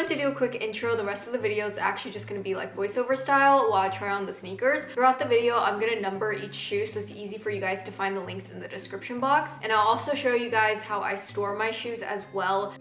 wanted to do a quick intro. The rest of the video is actually just going to be like voiceover style while I try on the sneakers. Throughout the video, I'm going to number each shoe so it's easy for you guys to find the links in the description box. And I'll also show you guys how I store my shoes as well.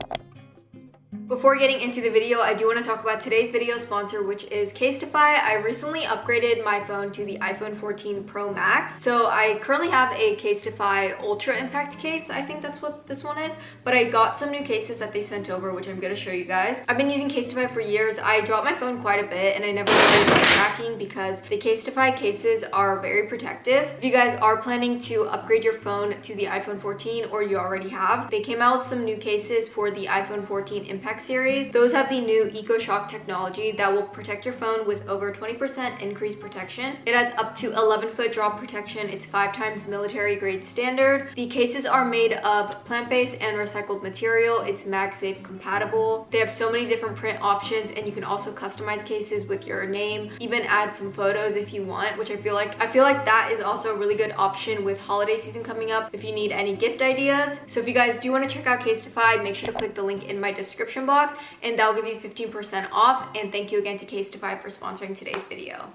Before getting into the video, I do want to talk about today's video sponsor, which is Casetify. I recently upgraded my phone to the iPhone 14 Pro Max. So I currently have a Casetify Ultra Impact case. I think that's what this one is. But I got some new cases that they sent over, which I'm going to show you guys. I've been using Casetify for years. I dropped my phone quite a bit and I never really liked tracking because the Casetify cases are very protective. If you guys are planning to upgrade your phone to the iPhone 14 or you already have, they came out with some new cases for the iPhone 14 Impact series. Those have the new EcoShock technology that will protect your phone with over 20% increased protection. It has up to 11-foot drop protection. It's 5 times military grade standard. The cases are made of plant-based and recycled material. It's MagSafe compatible. They have so many different print options, and you can also customize cases with your name, even add some photos if you want, which I feel like that is also a really good option with holiday season coming up if you need any gift ideas. So if you guys do want to check out Casetify, make sure to click the link in my description box and that'll give you 15% off. And thank you again to Casetify for sponsoring today's video.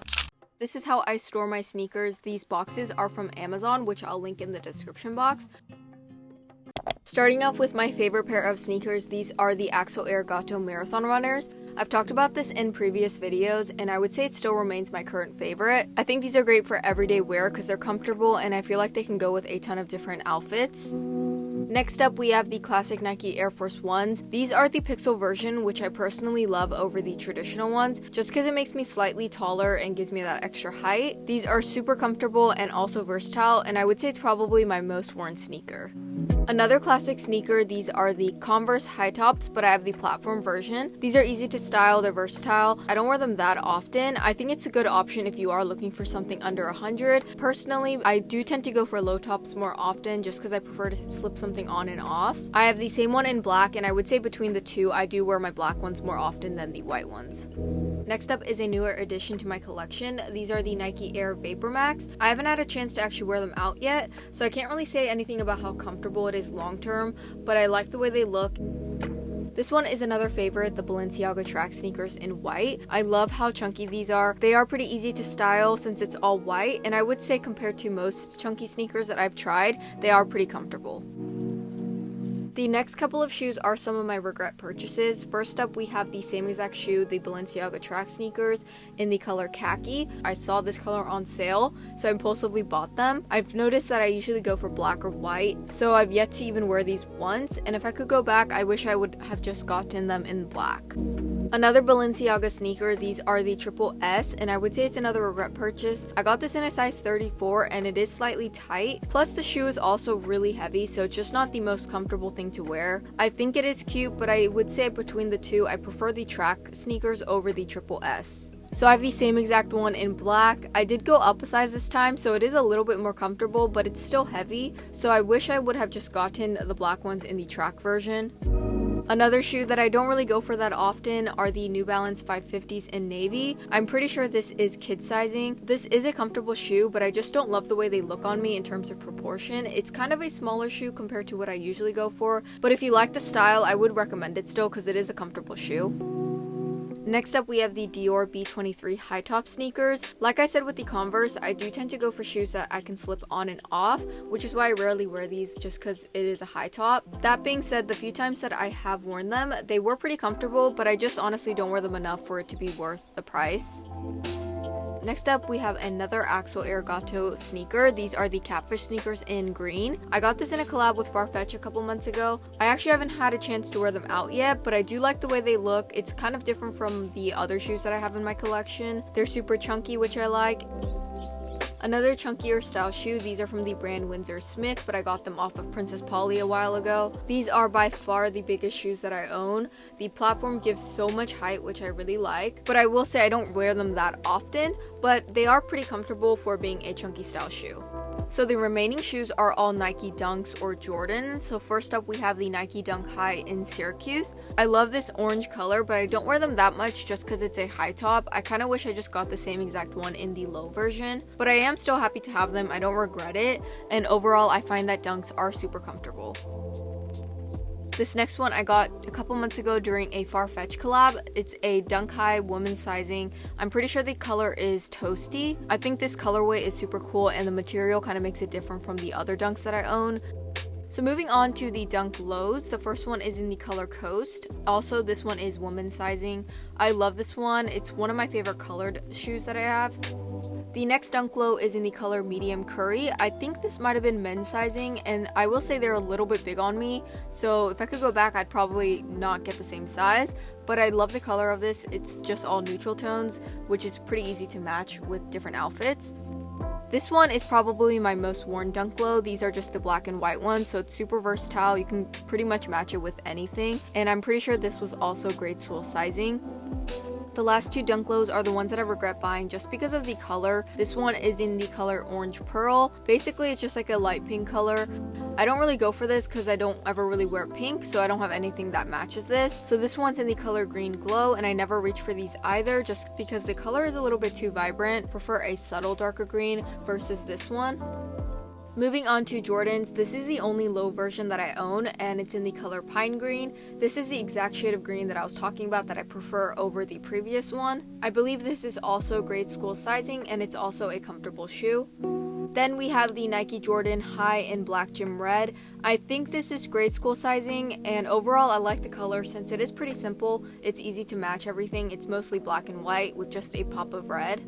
This is how I store my sneakers. These boxes are from Amazon, which I'll link in the description box. Starting off with my favorite pair of sneakers, these are the Axel Air Gato Marathon Runners. I've talked about this in previous videos and I would say it still remains my current favorite. I think these are great for everyday wear because they're comfortable and I feel like they can go with a ton of different outfits. Next up, we have the classic Nike Air Force Ones. These are the Pixel version, which I personally love over the traditional ones, just because it makes me slightly taller and gives me that extra height. These are super comfortable and also versatile, and I would say it's probably my most worn sneaker. Another classic sneaker, these are the Converse high tops, but I have the platform version. These are easy to style, they're versatile. I don't wear them that often. I think it's a good option if you are looking for something under 100. Personally, I do tend to go for low tops more often just because I prefer to slip something on and off. I have the same one in black, and I would say between the two, I do wear my black ones more often than the white ones. Next up is a newer addition to my collection. These are the Nike Air Vapor Max. I haven't had a chance to actually wear them out yet, so I can't really say anything about how comfortable it is long term, but I like the way they look. This one is another favorite, the Balenciaga track sneakers in white. I love how chunky these are. They are pretty easy to style since it's all white, and I would say compared to most chunky sneakers that I've tried, they are pretty comfortable. The next couple of shoes are some of my regret purchases. First up, we have the same exact shoe, the Balenciaga track sneakers in the color khaki. I saw this color on sale, so I impulsively bought them. I've noticed that I usually go for black or white, so I've yet to even wear these once, and if I could go back, I wish I would have just gotten them in black. Another Balenciaga sneaker, these are the Triple S, and I would say it's another regret purchase. I got this in a size 34 and it is slightly tight, plus the shoe is also really heavy, so it's just not the most comfortable thing to wear. I think it is cute, but I would say between the two, I prefer the track sneakers over the Triple S. So I have the same exact one in black. I did go up a size this time, so it is a little bit more comfortable, but it's still heavy, so I wish I would have just gotten the black ones in the track version. Another shoe that I don't really go for that often are the New Balance 550s in navy. I'm pretty sure this is kid sizing. This is a comfortable shoe, but I just don't love the way they look on me in terms of proportion. It's kind of a smaller shoe compared to what I usually go for, but if you like the style, I would recommend it still because it is a comfortable shoe. Next up, we have the Dior B23 high top sneakers. Like I said with the Converse, I do tend to go for shoes that I can slip on and off, which is why I rarely wear these just because it is a high top. That being said, the few times that I have worn them, they were pretty comfortable, but I just honestly don't wear them enough for it to be worth the price. Next up, we have another Axel Air Gato sneaker. These are the Catfish sneakers in green. I got this in a collab with Farfetch a couple months ago. I actually haven't had a chance to wear them out yet, but I do like the way they look. It's kind of different from the other shoes that I have in my collection. They're super chunky, which I like. Another chunkier style shoe, these are from the brand Windsor Smith, but I got them off of Princess Polly a while ago. These are by far the biggest shoes that I own. The platform gives so much height, which I really like, but I will say I don't wear them that often, but they are pretty comfortable for being a chunky style shoe. So the remaining shoes are all Nike Dunks or Jordans. So first up, we have the Nike Dunk High in Syracuse. I love this orange color, but I don't wear them that much just because it's a high top. I kind of wish I just got the same exact one in the low version, but I am still happy to have them. I don't regret it, and overall I find that Dunks are super comfortable. This next one I got a couple months ago during a Farfetch collab. It's a dunk high women's sizing. I'm pretty sure the color is toasty. I think this colorway is super cool and the material kind of makes it different from the other dunks that I own. So moving on to the dunk lows, the first one is in the color Coast. Also, this one is women's sizing. I love this one. It's one of my favorite colored shoes that I have. The next dunk low is in the color medium curry. I think this might have been men's sizing, and I will say they're a little bit big on me, so if I could go back I'd probably not get the same size, but I love the color of this. It's just all neutral tones, which is pretty easy to match with different outfits. This one is probably my most worn dunk low. These are just the black and white ones, so it's super versatile. You can pretty much match it with anything, and I'm pretty sure this was also grade school sizing. The last two dunk lows are the ones that I regret buying just because of the color. This one is in the color Orange Pearl. Basically, it's just like a light pink color. I don't really go for this because I don't ever really wear pink, so I don't have anything that matches this. So this one's in the color Green Glow, and I never reach for these either just because the color is a little bit too vibrant. Prefer a subtle darker green versus this one. Moving on to Jordans, this is the only low version that I own, and it's in the color Pine Green. This is the exact shade of green that I was talking about that I prefer over the previous one. I believe this is also grade school sizing, and it's also a comfortable shoe. Then we have the Nike Jordan High in Black Gym Red. I think this is grade school sizing, and overall I like the color since it is pretty simple. It's easy to match everything. It's mostly black and white with just a pop of red.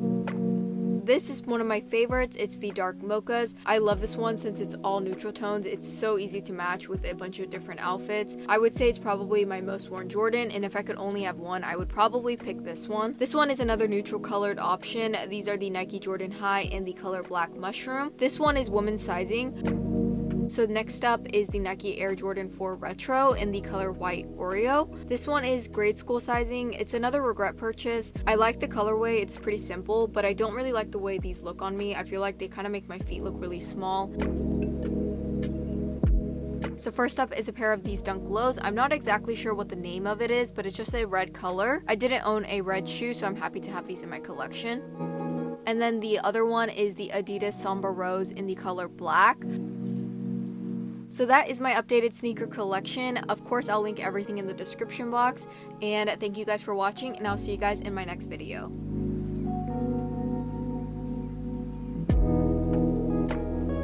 This is one of my favorites. It's the Dark Mochas. I love this one since it's all neutral tones. It's so easy to match with a bunch of different outfits. I would say it's probably my most worn Jordan, and if I could only have one, I would probably pick this one. This one is another neutral colored option. These are the Nike Jordan High in the color Black Mushroom. This one is women's sizing. So next up is the Nike Air Jordan 4 Retro in the color White Oreo. This one is grade school sizing. It's another regret purchase. I like the colorway, it's pretty simple, but I don't really like the way these look on me. I feel like they kind of make my feet look really small. So first up is a pair of these dunk lows. I'm not exactly sure what the name of it is, but it's just a red color. I didn't own a red shoe, so I'm happy to have these in my collection. And then the other one is the Adidas Samba Rose in the color Black. So that is my updated sneaker collection. Of course, I'll link everything in the description box. And thank you guys for watching, and I'll see you guys in my next video.